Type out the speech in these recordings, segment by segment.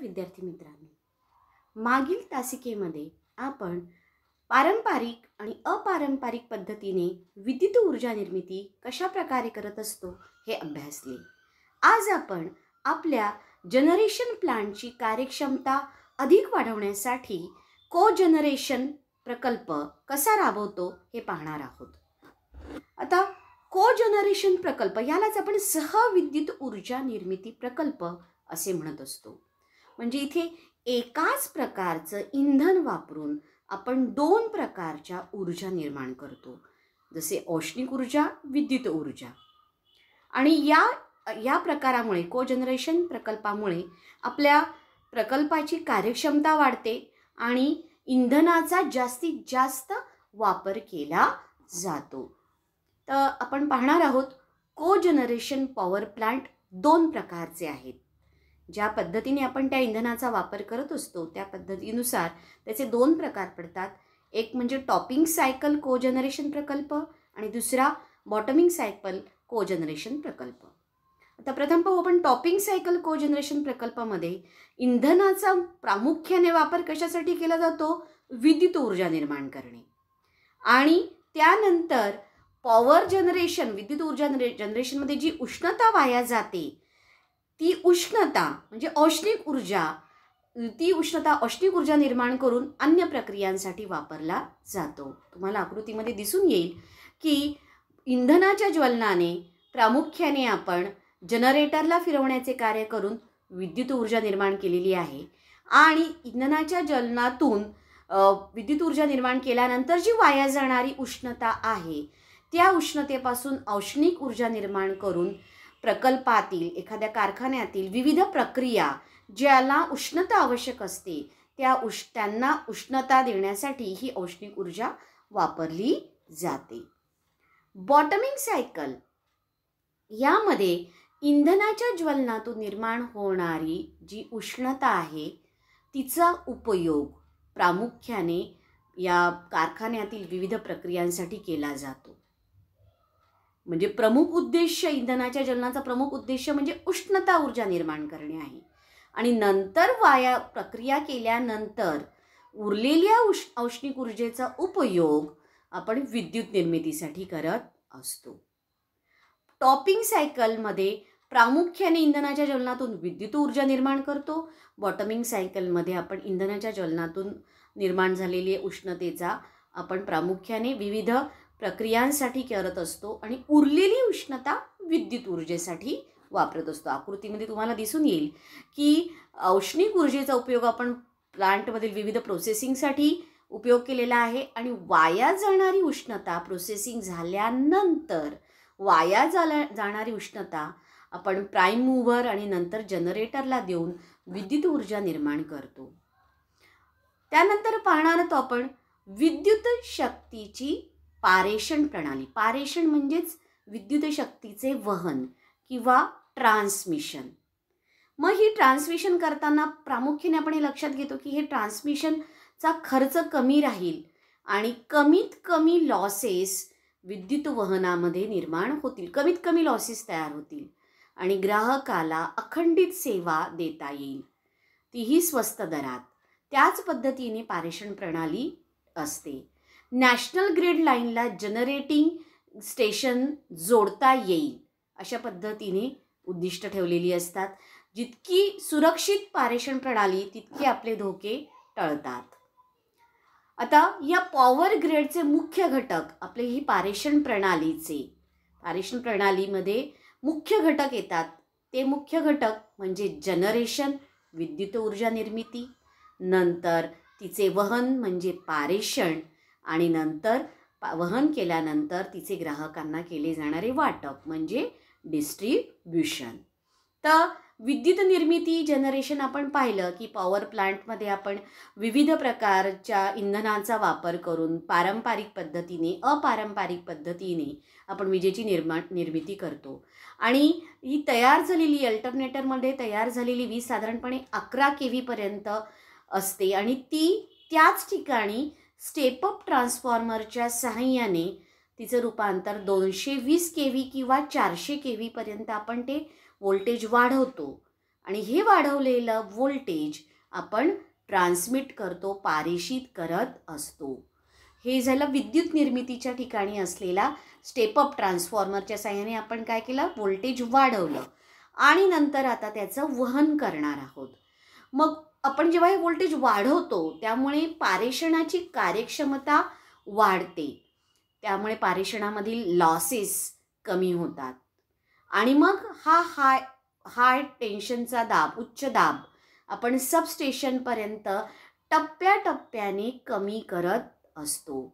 विद्यार्थी मित्रांनो, मागील तासिकेमध्ये आपण पारंपरिक आणि अपारंपरिक पद्धतीने विद्युत ऊर्जा निर्मिती कशा प्रकारे करत असतो हे अभ्यासले. आज आपण आपल्या जनरेशन प्लांटची कार्यक्षमता अधिक वाढवण्यासाठी कोजनरेशन प्रकल्प कसा राबवतो हे पाहणार आहोत. आता कोजनरेशन प्रकल्प यालाच आपण सहविद्युत ऊर्जा निर्मिती प्रकल्प असे म्हणत असतो. म्हणजे इथे एकाच प्रकारचं इंधन वापरून आपण दोन प्रकारच्या ऊर्जा निर्माण करतो, जसे औष्णिक ऊर्जा, विद्युत ऊर्जा. आणि या प्रकारामुळे कोजनरेशन प्रकल्पामुळे आपल्या प्रकल्पाची कार्यक्षमता वाढते आणि इंधनाचा जास्तीत जास्त वापर केला जातो. तर आपण पाहणार आहोत कोजनरेशन पॉवर प्लांट दोन प्रकारचे आहेत. ज्या पद्धतीने आपण त्या इंधनाचा वापर करत असतो त्या पद्धतीनुसार त्याचे दोन प्रकार पडतात. एक म्हणजे टॉपिंग सायकल कोजनरेशन प्रकल्प आणि दुसरा बॉटमिंग सायकल कोजनरेशन प्रकल्प. आता प्रथम पाहू आपण टॉपिंग सायकल कोजनरेशन प्रकल्पामध्ये इंधनाचा प्रामुख्याने वापर कशासाठी केला जातो? विद्युत ऊर्जा निर्माण करणे. आणि त्यानंतर पॉवर जनरेशन, विद्युत ऊर्जा जनरेशनमध्ये जी उष्णता वाया जाते ती उष्णता म्हणजे औष्णिक ऊर्जा, ती उष्णता औष्णिक ऊर्जा निर्माण करून अन्य प्रक्रियांसाठी वापरला जातो. तुम्हाला आकृतीमध्ये दिसून येईल की इंधनाच्या ज्वलनाने प्रामुख्याने आपण जनरेटरला फिरवण्याचे कार्य करून विद्युत ऊर्जा निर्माण केलेली आहे. आणि इंधनाच्या ज्वलनातून विद्युत ऊर्जा निर्माण केल्यानंतर जी वाया जाणारी उष्णता आहे त्या उष्णतेपासून औष्णिक ऊर्जा निर्माण करून प्रकल्पातील एखाद्या कारखान्यातील विविध प्रक्रिया ज्याला उष्णता आवश्यक असते त्यांना उष्णता देण्यासाठी ही औष्णिक ऊर्जा वापरली जाते. बॉटमिंग सायकल यामध्ये इंधनाच्या ज्वलनातून निर्माण होणारी जी उष्णता आहे तिचा उपयोग प्रामुख्याने या कारखान्यातील विविध प्रक्रियांसाठी केला जातो. म्हणजे प्रमुख उद्देश, इंधनाच्या ज्वलनाचा प्रमुख उद्देश म्हणजे उष्णता ऊर्जा निर्माण करणे आहे. आणि नंतर प्रक्रिया केल्यानंतर उरलेल्या औष्णिक ऊर्जेचा उपयोग आपण विद्युत निर्मितीसाठी करत असतो. टॉपिंग सायकलमध्ये प्रामुख्याने इंधनाच्या ज्वलनातून विद्युत ऊर्जा निर्माण करतो. बॉटमिंग सायकलमध्ये आपण इंधनाच्या ज्वलनातून निर्माण झालेली उष्णतेचा आपण प्रामुख्याने विविध प्रक्रियांसाठी करत असतो आणि उरलेली उष्णता विद्युत ऊर्जेसाठी वापरत असतो. आकृतीमध्ये तुम्हाला दिसून येईल की औष्णिक ऊर्जेचा उपयोग आपण प्लांटमधील विविध प्रोसेसिंगसाठी उपयोग केलेला आहे आणि वाया जाणारी उष्णता प्रोसेसिंग झाल्यानंतर वाया जाणारी उष्णता आपण प्राईम मूव्हर आणि नंतर जनरेटरला देऊन विद्युत ऊर्जा निर्माण करतो. त्यानंतर पाहणार आहोत आपण विद्युत शक्तीची पारेषण प्रणाली. पारेषण म्हणजेच विद्युत शक्तीचे वहन किंवा ट्रान्समिशन. मग ही ट्रान्समिशन करताना प्रामुख्याने आपण हे लक्षात घेतो की हे ट्रान्समिशनचा खर्च कमी राहील आणि कमीत कमी लॉसेस विद्युत वहनामध्ये निर्माण होतील, कमीत कमी लॉसेस तयार होतील आणि ग्राहकाला अखंडित सेवा देता येईल, तीही स्वस्त दरात. त्याच पद्धतीने पारेषण प्रणाली असते. नॅशनल ग्रीड लाईनला जनरेटिंग स्टेशन जोडता येईल अशा पद्धतीने उद्दिष्ट ठेवलेली असतात. जितकी सुरक्षित पारेषण प्रणाली तितके आपले धोके टळतात. आता या पॉवर ग्रेडचे मुख्य घटक आपले ही पारेषण प्रणालीमध्ये मुख्य घटक येतात. ते मुख्य घटक म्हणजे जनरेशन, विद्युत ऊर्जा निर्मिती, नंतर तिचे वहन म्हणजे पारेषण आणि नंतर वहन केल्यानंतर तिचे ग्राहकांना केले जाणारे वाटप म्हणजे डिस्ट्रीब्युशन. तर विद्युत निर्मिती जनरेशन आपण पाहिलं की पॉवर प्लांटमध्ये आपण विविध प्रकारच्या इंधनाचा वापर करून पारंपरिक पद्धतीने अपारंपरिक पद्धतीने आपण विजेची निर्मिती करतो. आणि ही तयार झालेली अल्टरनेटरमध्ये तयार झालेली वीज साधारणपणे 11 kV पर्यंत असते आणि ती त्याच ठिकाणी स्टेपअप ट्रान्सफॉर्मरच्या सहाय्याने तिचं रूपांतर 220 kV किंवा 400 kV पर्यंत आपण ते व्होल्टेज वाढवतो. आणि हे वाढवलेलं व्होल्टेज आपण ट्रान्समिट करतो, पारेषित करत असतो. हे झालं विद्युत निर्मितीच्या ठिकाणी असलेला स्टेप अप ट्रान्सफॉर्मरच्या साहाय्याने आपण काय केलं, व्होल्टेज वाढवलं आणि नंतर आता त्याचं वहन करणार आहोत. मग आपण जेव्हा हे व्होल्टेज वाढवतो त्यामुळे पारेषणाची कार्यक्षमता वाढते, त्यामुळे पारेषणामधील लॉसेस कमी होतात आणि मग हा हाय टेन्शनचा दाब, उच्च दाब आपण सबस्टेशनपर्यंत टप्प्याटप्प्याने कमी करत असतो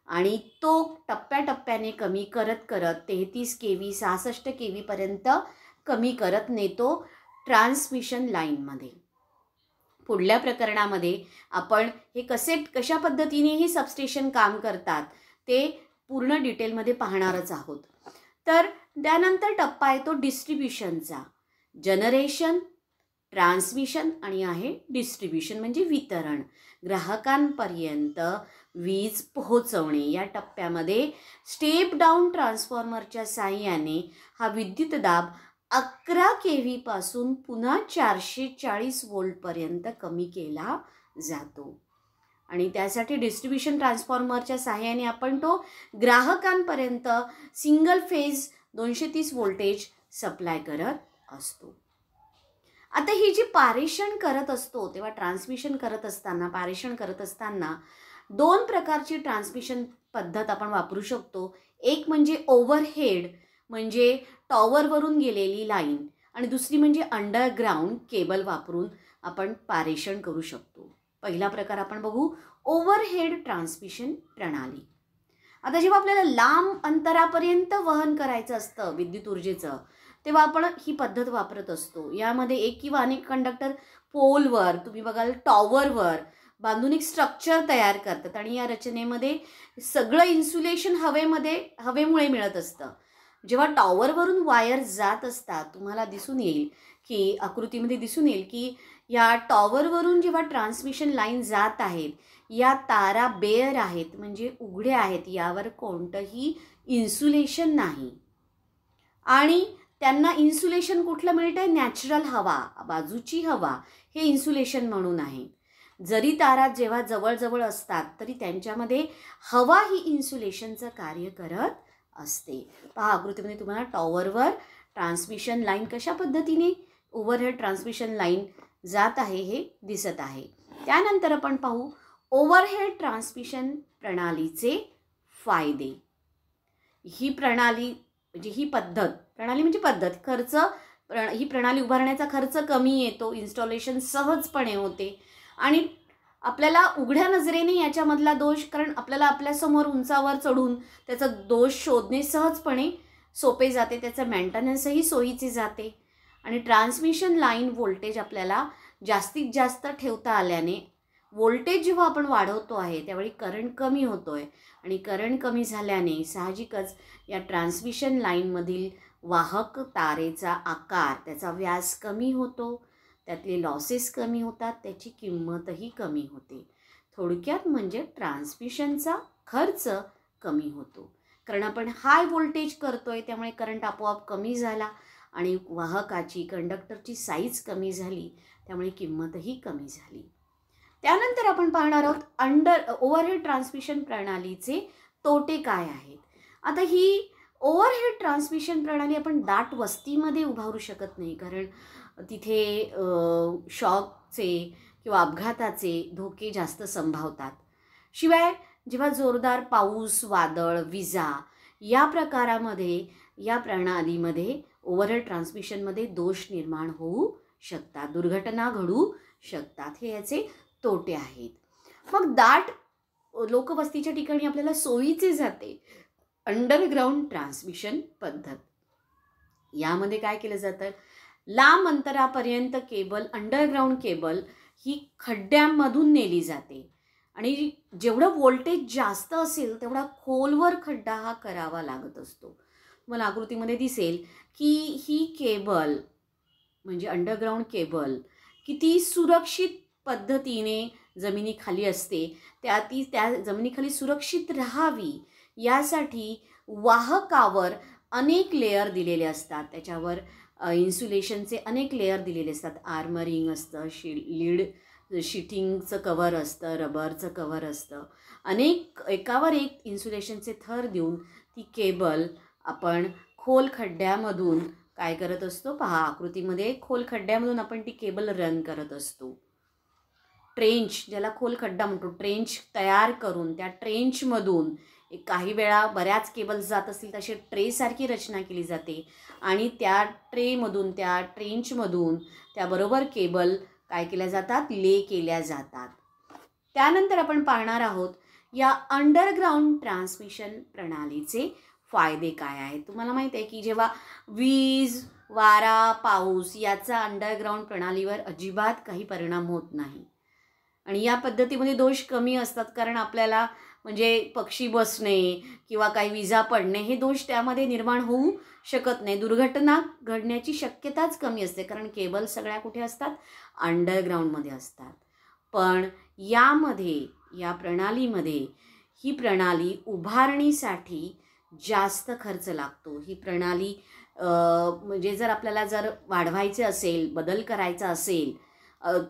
आणि तो टप्प्याटप्प्याने कमी करत करत 33 kV 66 kV पर्यंत कमी करत नेतो ट्रान्समिशन लाईनमध्ये. पुढल्या प्रकरणामध्ये आपण हे कशा पद्धतीने हे सबस्टेशन काम करतात ते पूर्ण डिटेलमध्ये पाहणारच आहोत. तर त्यानंतर टप्पा येतो डिस्ट्रीब्युशनचा. जनरेशन, ट्रान्समिशन आणि आहे डिस्ट्रीब्युशन म्हणजे वितरण, ग्राहकांपर्यंत वीज पोहोचवणे. या टप्प्यामध्ये स्टेप डाऊन ट्रान्सफॉर्मरच्या साहाय्याने हा विद्युत दाब 11 kV पासून पुन्हा 440 व्होल्टपर्यंत कमी केला जातो आणि त्यासाठी डिस्ट्रीब्युशन ट्रान्सफॉर्मरच्या साहाय्याने आपण तो ग्राहकांपर्यंत सिंगल फेज 230 व्होल्टेज सप्लाय करत असतो. आता ही जी पारेषण करत असतो तेव्हा ट्रान्समिशन करत असताना, पारेषण करत असताना 2 प्रकारची ट्रान्समिशन पद्धत आपण वापरू शकतो. एक म्हणजे ओव्हरहेड म्हणजे टॉवरवरून गेलेली लाईन आणि दुसरी म्हणजे अंडरग्राऊंड केबल वापरून आपण पारेषण करू शकतो. पहिला प्रकार आपण बघू, ओव्हरहेड ट्रान्समिशन प्रणाली. आता जेव्हा आपल्याला लांब अंतरापर्यंत वहन करायचं असतं विद्युत ऊर्जेचं तेव्हा आपण ही पद्धत वापरत असतो. यामध्ये एक किंवा अनेक कंडक्टर पोलवर, तुम्ही बघाल टॉवरवर बांधून एक स्ट्रक्चर तयार करतात आणि या रचनेमध्ये सगळं इन्सुलेशन हवेमुळे मिळत असतं. जेव्हा टॉवरवरून वायर जात असतात तुम्हाला दिसून येईल की आकृतीमध्ये दिसून येईल की या टॉवरवरून जेव्हा ट्रान्समिशन लाईन जात आहेत या तारा बेअर आहेत म्हणजे उघड्या आहेत, यावर कोणतंही इन्सुलेशन नाही आणि त्यांना इन्सुलेशन कुठलं मिळतंय, नॅचरल हवा, बाजूची हवा हे इन्सुलेशन म्हणून आहे. जरी तारा जेव्हा जवळजवळ असतात तरी त्यांच्यामध्ये हवा ही इन्सुलेशनचं कार्य करत असते. पहा आकृतीमध्ये तुम्हाला टॉवरवर ट्रान्समिशन लाईन कशा पद्धतीने ओव्हरहेड ट्रान्समिशन लाईन जात आहे हे दिसत आहे. त्यानंतर आपण पाहू ओव्हरहेड ट्रान्समिशन प्रणालीचे फायदे. ही प्रणाली म्हणजे ही पद्धत ही प्रणाली उभारण्याचा खर्च कमी येतो, इन्स्टॉलेशन सहजपणे होते आणि आपल्याला उघड्या नजरेने याच्यामधला दोष, कारण आपल्याला आपल्यासमोर उंचावर चढून त्याचा दोष शोधणे सहजपणे सोपे जाते, त्याचं मेंटेनन्सही सोयीचे जाते आणि ट्रान्समिशन लाईन व्होल्टेज आपल्याला जास्तीत जास्त ठेवता आल्याने व्होल्टेज जेव्हा आपण वाढवतो आहे त्यावेळी करंट कमी होतो आहे आणि करंट कमी झाल्याने साहजिकच या ट्रान्समिशन लाईनमधील वाहक तारेचा आकार, त्याचा व्यास कमी होतो, त्यातले लॉसेस कमी होतात, त्याची किंमतही कमी होते. थोडक्यात म्हणजे ट्रान्समिशनचा खर्च कमी होतो, कारण आपण हाय व्होल्टेज करतोय त्यामुळे करंट आपोआप कमी झाला आणि वाहकाची, कंडक्टरची साईज कमी झाली त्यामुळे किंमतही कमी झाली. त्यानंतर आपण पाहणार आहोत ओव्हरहेड ट्रान्समिशन प्रणालीचे तोटे काय आहेत. आता ही ओव्हरहेड ट्रान्समिशन प्रणाली आपण दाट वस्तीमध्ये उभारू शकत नाही, कारण तिथे शॉकचे किंवा अपघाताचे धोके जास्त संभावतात. शिवाय जेव्हा जोरदार पाऊस, वादळ, विजा या प्रकारामध्ये या प्रणालीमध्ये ओव्हरहेड ट्रान्समिशनमध्ये दोष निर्माण होऊ शकतात, दुर्घटना घडू शकतात. हे याचे तोटे आहेत. मग दाट लोकवस्तीच्या ठिकाणी आपल्याला सोयीचे जाते अंडरग्राऊंड ट्रान्समिशन पद्धत. यामध्ये काय केलं जातं, लांब अंतरापर्यंत केबल, अंडरग्राऊंड केबल ही खड्ड्यामधून नेली जाते आणि जेवढं व्होल्टेज जास्त असेल तेवढा खोलवर खड्डा हा करावा लागत असतो. मला आकृतीमध्ये दिसेल की ही केबल म्हणजे अंडरग्राऊंड केबल किती सुरक्षित पद्धतीने जमिनीखाली असते, त्या जमिनीखाली सुरक्षित राहावी यासाठी वाहकावर अनेक लेयर दिलेले असतात. त्याच्यावर इन्सुलेशनचे अनेक लेअर दिलेले असतात. आर्मरिंग असतं, लीड शीटिंगचं कवर असतं, रबरचं कवर असतं. अनेक एकावर एक इन्सुलेशनचे थर देऊन ती केबल आपण खोल खड्ड्यामधून काय करत असतो पहा, आकृतीमध्ये खोल खड्ड्यामधून आपण ती केबल रन करत असतो. ट्रेंच, ज्याला खोल खड्डा म्हणतो, ट्रेंच तयार करून त्या ट्रेंचमधून काही वेळा बऱ्याच केबल्स जात असतील तशी ट्रेसारखी रचना केली जाते आणि त्या ट्रेमधून, त्या ट्रेंचमधून त्याबरोबर केबल काय केल्या जातात, ले केल्या जातात. त्यानंतर आपण पाहणार आहोत या अंडरग्राऊंड ट्रान्समिशन प्रणालीचे फायदे काय आहेत. तुम्हाला माहीत आहे की जेव्हा वीज, वारा, पाऊस याचा अंडरग्राऊंड प्रणालीवर अजिबात काही परिणाम होत नाही आणि या पद्धतीमध्ये दोष कमी असतात, कारण आपल्याला म्हणजे पक्षी बसणे किंवा काही विजा पडणे हे दोष त्यामध्ये निर्माण होऊ शकत नाही. दुर्घटना घडण्याची शक्यताच कमी असते, कारण केबल सगळ्या कुठे असतात, अंडरग्राऊंडमध्ये असतात. पण यामध्ये, या प्रणालीमध्ये, ही प्रणाली उभारणीसाठी जास्त खर्च लागतो. ही प्रणाली म्हणजे जर आपल्याला जर वाढवायचे असेल, बदल करायचा असेल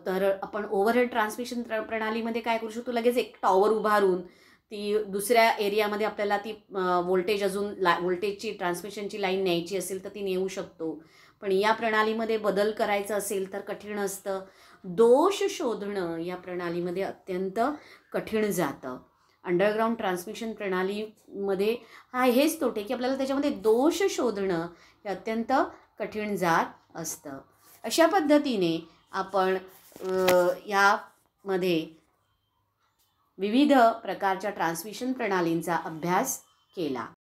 तर आपण ओव्हरहेड ट्रान्समिशन प्रणालीमध्ये काय करू शकतो, लगेच एक टॉवर उभारून ती दुसऱ्या एरियामध्ये आपल्याला ती व्होल्टेज अजून व्होल्टेजची ट्रान्समिशनची लाईन न्यायची असेल तर ती नेऊ शकतो. पण या प्रणालीमध्ये बदल करायचा असेल तर कठीण असतं. दोष शोधणं या प्रणालीमध्ये अत्यंत कठीण जातं. अंडरग्राऊंड ट्रान्समिशन प्रणालीमध्ये हेच तोटे की आपल्याला त्याच्यामध्ये दोष शोधणं हे अत्यंत कठीण जात असतं. अशा पद्धतीने आपण यामध्ये विविध प्रकारच्या ट्रान्समिशन प्रणालींचा अभ्यास केला.